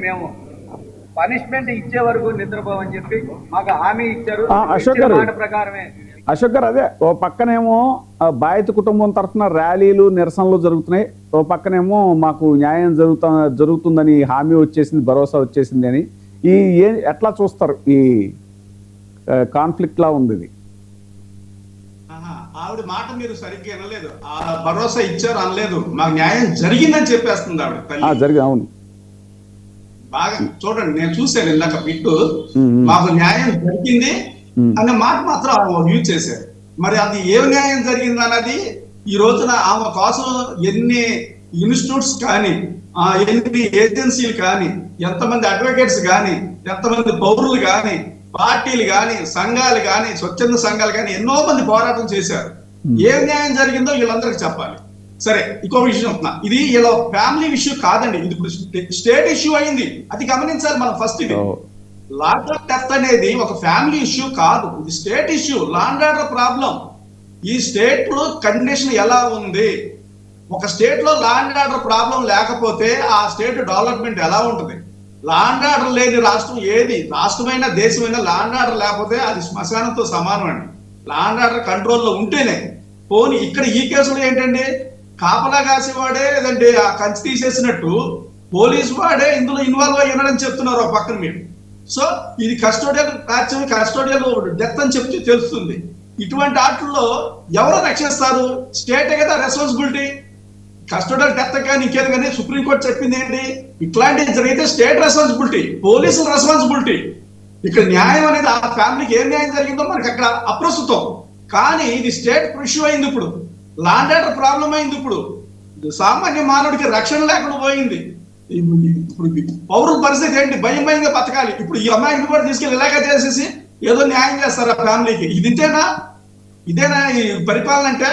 మేము పనిష్మెంట్ ఇచ్చే వరకు నిద్రపోవని చెప్పి మాకు హామీ ఇచ్చారు. మాట ప్రకారమే అశోక్ గారు, అదే ఓ పక్కనేమో బాధిత కుటుంబం తరఫున ర్యాలీలు నిరసనలు జరుగుతున్నాయి, ఓ పక్కనేమో మాకు న్యాయం జరుగుతుందని హామీ వచ్చేసింది, భరోసా వచ్చేసింది అని ఎట్లా చూస్తారు? ఈ కాన్ఫ్లిక్ట్ లా ఉంది ఇది. ఆవిడ మాట మీరు సరిగ్గా అనలేదు. ఆ భరోసా ఇచ్చారు అనలేదు, మాకు న్యాయం జరిగిందని చెప్పేస్తుంది ఆవిడ. జరిగింది, అవును. బాగా చూడండి, నేను చూశాను ఇందాక బిట్టు, మాకు న్యాయం జరిగింది అనే మాట మాత్రం యూజ్ చేశారు. మరి అది ఏ న్యాయం జరిగింది అన్నది ఈ రోజున ఆమె కోసం ఎన్ని ఇన్స్టిట్యూట్స్ కానీ, ఎన్ని ఏజెన్సీలు కానీ, ఎంతమంది అడ్వకేట్స్ కానీ, ఎంతమంది పౌరులు కానీ, పార్టీలు కానీ, సంఘాలు కానీ, స్వచ్ఛంద సంఘాలు కానీ ఎన్నో మంది పోరాటం చేశారు. ఏ న్యాయం జరిగిందో వీళ్ళందరికీ చెప్పాలి. సరే, ఇంకో విషయం చెప్తున్నా, ఇది ఇలా ఫ్యామిలీ ఇష్యూ కాదండి, ఇది ఇప్పుడు స్టేట్ ఇష్యూ అయింది. అది గమనించాలి మనం ఫస్ట్. ఇది లా ఆఫ్ డెత్ అనేది ఒక ఫ్యామిలీ ఇష్యూ కాదు, ఇది state issue, law and order problem. ఈ స్టేట్ లో కండిషన్ ఎలా ఉంది? ఒక స్టేట్ లో లా అండ్ ఆర్డర్ ప్రాబ్లం లేకపోతే ఆ స్టేట్ డెవలప్మెంట్ ఎలా ఉంటుంది? లా అండ్ ఆర్డర్ లేని రాష్ట్రం ఏది? రాష్ట్రమైన దేశమైనా లా అండ్ ఆర్డర్ లేకపోతే అది శ్మశానంతో సమానం అండి. లా అండ్ ఆర్డర్ కంట్రోల్లో ఉంటేనే. పోనీ ఇక్కడ ఈ కేసులో ఏంటండి, కాపలా కాసేవాడే లేదంటే ఆ కంచి తీసేసినట్టు పోలీసు వాడే ఇందులో ఇన్వాల్వ్ అయ్యాడని చెప్తున్నారు ఒక పక్కన మీరు. సో ఇది కస్టోడియల్ డెత్ అని చెప్తే తెలుస్తుంది. ఇటువంటి వాటిల్లో ఎవరు రక్షిస్తారు? స్టేటే కదా రెస్పాన్సిబిలిటీ. కస్టోడియల్ డెత్ కానీ ఇంకేది కానీ సుప్రీంకోర్టు చెప్పింది ఏంటి, ఇట్లాంటివి జరిగితే స్టేట్ రెస్పాన్సిబిలిటీ, పోలీసుల రెస్పాన్సిబిలిటీ. ఇక్కడ న్యాయం అనేది ఆ ఫ్యామిలీకి ఏం న్యాయం జరిగిందో మనకి అక్కడ అప్రస్తుతం. కానీ ఇది స్టేట్ ఇష్యూ అయింది, ఇప్పుడు లా అండ్ ఆర్డర్ ప్రాబ్లం అయింది. ఇప్పుడు సామాన్య మానవుడికి రక్షణ లేకుండా పోయింది. ఇప్పుడు పౌరుల పరిస్థితి ఏంటి? భయం భయంగా బతకాలి. ఇప్పుడు ఈ అమ్మాయిని కూడా తీసుకెళ్ళి ఇలాగే చేసేసి ఏదో న్యాయం చేస్తారు ఆ ఫ్యామిలీకి. ఇదేనా ఈ పరిపాలన అంటే?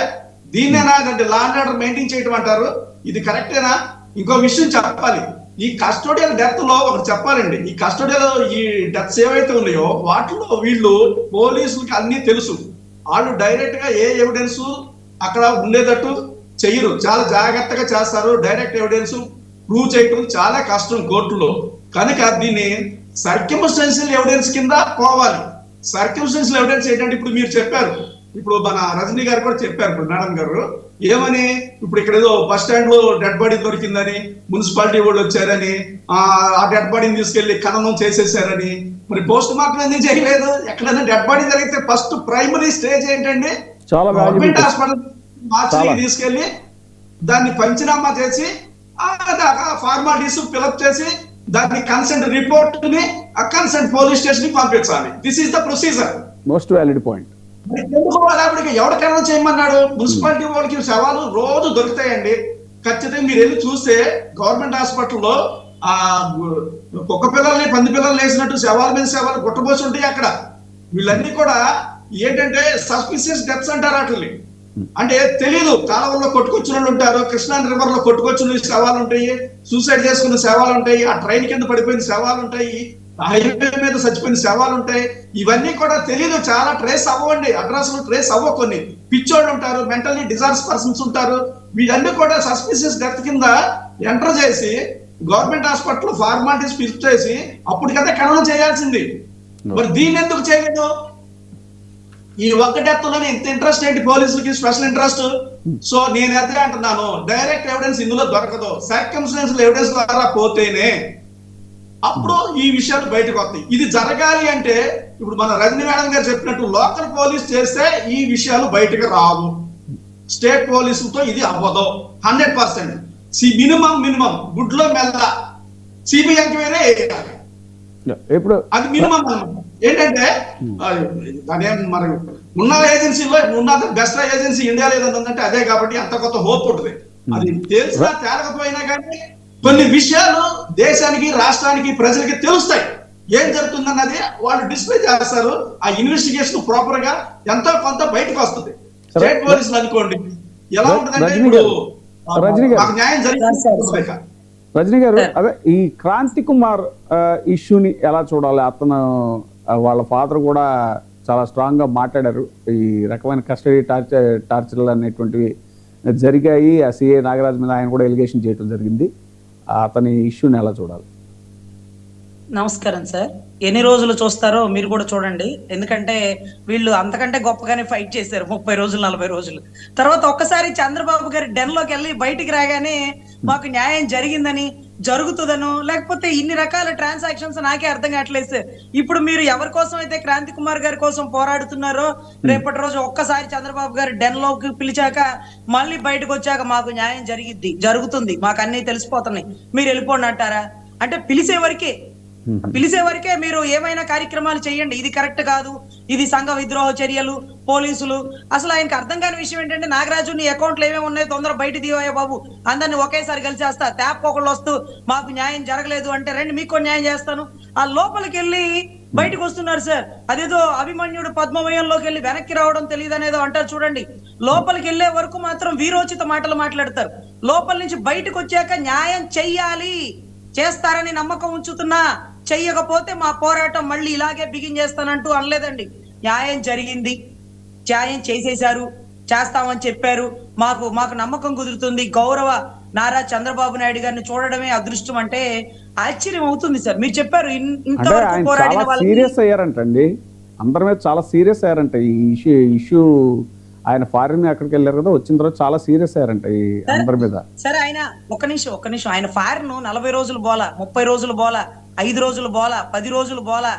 దీన్నేనా అంటే లా అండ్ ఆర్డర్ మెయింటైన్ చేయడం అంటారు? ఇది కరెక్టేనా? ఇంకో విషయం చెప్పాలి, ఈ కస్టోడియల్ డెత్ లో ఒకటి చెప్పాలండి. ఈ కస్టోడియల్ ఈ డెత్స్ ఏవైతే ఉన్నాయో వాటిలో వీళ్ళు పోలీసులకి అన్ని తెలుసు. వాళ్ళు డైరెక్ట్ గా ఏ ఎవిడెన్స్ అక్కడ ఉండేటట్టు చెయ్యరు, చాలా జాగ్రత్తగా చేస్తారు. డైరెక్ట్ ఎవిడెన్స్ ప్రూవ్ చేయడం చాలా కష్టం కోర్టులో. కనుక దీన్ని సర్కమ్స్టెన్షియల్ ఎవిడెన్స్ కింద పోవాలి. సర్కమ్స్టెన్షియల్ ఎవిడెన్స్ ఏంటంటే, ఇప్పుడు మీరు చెప్పారు, ఇప్పుడు మన రజనీ గారు కూడా చెప్పారు, ఇప్పుడు మేడం గారు ఏమని, ఇప్పుడు ఇక్కడ ఏదో బస్ స్టాండ్ లో డెడ్ బాడీ దొరికిందని, మున్సిపాలిటీ వాళ్ళు వచ్చారని, ఆ డెడ్ బాడీని తీసుకెళ్లి ఖననం చేసేసారని. మరి పోస్ట్ మార్టం ఎందుకు చేయలేదు? ఎక్కడైనా డెడ్ బాడీ జరిగితే ఫస్ట్ ప్రైమరీ స్టేజ్ ఏంటంటే గవర్నమెంట్ హాస్పిటల్ మార్చి తీసుకెళ్లి దాన్ని పంచనామా చేసి ఫార్మాలిటీస్ ఫిలప్ చేసి దాన్ని కన్సెంట్ రిపోర్ట్ ని కన్సెంట్ పోలీస్ స్టేషన్ కి పంపించాలి. This is the procedure. Most valid point. ఎవరికైనా చేయమన్నాడు? మున్సిపాలిటీ వాళ్ళకి శవాలు రోజు దొరుకుతాయండి. ఖచ్చితంగా మీరు వెళ్ళి చూస్తే గవర్నమెంట్ హాస్పిటల్లో ఆ కుక్క పిల్లల్ని పంది పిల్లల్ని వేసినట్టు శవాల మీద శవాలు గుట్టబోసి ఉంటాయి అక్కడ. వీళ్ళన్నీ కూడా ఏంటంటే సస్పిషియస్ డెత్స్ అంటారు వాటిని. అంటే తెలీదు, కాలువల్లో కొట్టుకొచ్చిన వాళ్ళు ఉంటారు, కృష్ణా రివర్ లో కొట్టుకొచ్చిన శవాలు ఉంటాయి, సూసైడ్ చేసుకున్న శవాలు ఉంటాయి, ఆ ట్రైన్ కింద పడిపోయిన శవాలు ఉంటాయి, హైవే మీద చచ్చిపోయిన శవాలు ఉంటాయి. ఇవన్నీ కూడా తెలీదు, చాలా ట్రేస్ అవ్వండి, అడ్రస్ ట్రేస్ అవ్వ. కొన్ని పిచ్చోళ్ళు ఉంటారు, మెంటల్లీ డిజార్స్ పర్సన్స్ ఉంటారు. వీళ్ళన్నీ కూడా సస్పిషియస్ డెత్ కింద ఎంటర్ చేసి గవర్నమెంట్ హాస్పిటల్ ఫార్మాలిటీస్ ఫిల్ చేసి అప్పుడు కదా ఖననం చేయాల్సింది. మరి దీన్ని ఎందుకు చేయలేదు? ఈ ఒక్క డెత్ లోనే ఇంత ఇంట్రెస్ట్ ఏంటి పోలీసులకి, స్పెషల్ ఇంట్రెస్ట్? సో నేను అదే అంటున్నాను, డైరెక్ట్ ఎవిడెన్స్ ఇందులో దొరకదు. సర్కమ్స్టెన్షియల్ ఎవిడెన్స్ ద్వారా పోతేనే అప్పుడు ఈ విషయాలు బయటకు వస్తాయి. ఇది జరగాలి అంటే ఇప్పుడు మన రజనీ మేడం గారు చెప్పినట్టు లోకల్ పోలీస్ చేస్తే ఈ విషయాలు బయటకు రావు. స్టేట్ పోలీసులతో ఇది అవ్వదు 100%. మినిమం గుడ్లో మెల్ల సిబిఐ ఎంక్వైరీ వేయాలి. అది మినిమం అన్నమాట. ఏంటంటే మరి ఉన్న ఏజెన్సీలో ఉన్న బెస్ట్ ఏజెన్సీ ఇండియాలో ఏదంటే అదే కాబట్టి అంత కొత్త హోప్ ఉంటుంది. అది తెలిసినా తేలకపోయినా కానీ కొన్ని విషయాలు దేశానికి, రాష్ట్రానికి, ప్రజలకి తెలుస్తాయి. ఏం జరుగుతుందన్నది వాళ్ళు డిస్ప్లే చేస్తారు. ఆ ఇన్వెస్టిగేషన్ ప్రాపర్ గా ఎంతో కొంత బయటకు వస్తుంది. స్టేట్ పోలీసులు అనుకోండి ఎలా ఉంటుందంటే, ఇప్పుడు న్యాయం జరిగింది. రజనీ గారు, అదే ఈ క్రాంతి కుమార్ ఇష్యూని ఎలా చూడాలి? అతను వాళ్ళ ఫాదర్ కూడా చాలా స్ట్రాంగ్ గా మాట్లాడారు. ఈ రకమైన కస్టడీ టార్చర్లు అనేటువంటివి జరిగాయి. ఆ సిఏ నాగరాజ్ మీద ఆయన కూడా ఎలిగేషన్ చేయడం జరిగింది. అతని ఇష్యూని ఎలా చూడాలి? నమస్కారం సార్. ఎన్ని రోజులు చూస్తారో మీరు కూడా చూడండి. ఎందుకంటే వీళ్ళు అంతకంటే గొప్పగానే ఫైట్ చేశారు 30 రోజులు 40 రోజులు. తర్వాత ఒక్కసారి చంద్రబాబు గారి డెన్లోకి వెళ్ళి బయటికి రాగానే మాకు న్యాయం జరిగిందని, జరుగుతుందనో, లేకపోతే ఇన్ని రకాల ట్రాన్సాక్షన్స్ నాకే అర్థం కావట్లేదు సార్. ఇప్పుడు మీరు ఎవరి కోసం అయితే క్రాంతి కుమార్ గారి కోసం పోరాడుతున్నారో రేపటి రోజు ఒక్కసారి చంద్రబాబు గారి డెన్లోకి పిలిచాక మళ్ళీ బయటకు వచ్చాక మాకు న్యాయం జరుగుతుంది, మాకు అన్ని తెలిసిపోతున్నాయి, మీరు వెళ్ళిపోండి అంటారా? అంటే పిలిచే వరకే మీరు ఏమైనా కార్యక్రమాలు చేయండి. ఇది కరెక్ట్ కాదు, ఇది సంఘ విద్రోహ చర్యలు, పోలీసులు. అసలు ఆయనకు అర్థం కాని విషయం ఏంటంటే, నాగరాజు నీ అకౌంట్లు ఏమేమి ఉన్నాయో తొందర బయట దివయ్యా బాబు, అందరిని ఒకేసారి కలిసేస్తా, ఒకళ్ళు వస్తూ మాకు న్యాయం జరగలేదు అంటే రండి మీకు న్యాయం చేస్తాను. ఆ లోపలికి వెళ్ళి బయటకు వస్తున్నారు సార్. అదేదో అభిమన్యుడు పద్మవయంలోకి వెళ్ళి వెనక్కి రావడం తెలియదు అనేదో అంటారు చూడండి. లోపలికి వెళ్లే వరకు మాత్రం వీరోచిత మాటలు మాట్లాడతారు. లోపల నుంచి బయటకు వచ్చాక న్యాయం చెయ్యాలి, చేస్తారని నమ్మకం ఉంచుతున్నా, చెయ్యకపోతే మా పోరాటం మళ్ళీ ఇలాగే బిగిన్ చేస్తానంటూ అనలేదండి. న్యాయం జరిగింది, న్యాయం చేసేశారు, చేస్తామని చెప్పారు. మాకు నమ్మకం కుదురుతుంది. గౌరవ నారా చంద్రబాబు నాయుడు గారిని చూడడమే అదృష్టం అంటే ఆశ్చర్యం అవుతుంది సార్. మీరు చెప్పారు ఇంతవరకు పోరాడిన వాళ్ళు సీరియస్ అయ్యారంటండి, అందరి మీద చాలా సీరియస్ అయ్యారంట. ఈ ఇష్యూ ఆయన ఫారిన్ ఎక్కడికి వెళ్ళారు కదా, వచ్చిన తర్వాత చాలా సీరియస్ అయ్యారంట ఈ అందరి మీద. సరే, ఆయన ఒక్క నిమిషం ఆయన ఫారిన్ 40 రోజులు బోలా, 30 రోజులు బోలా, 5 రోజులు బోలా, 10 రోజులు బోలా.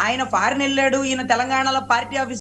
ఆయన ఫారిన్ వెళ్ళాడు, ఈయన తెలంగాణలో పార్టీ ఆఫీస్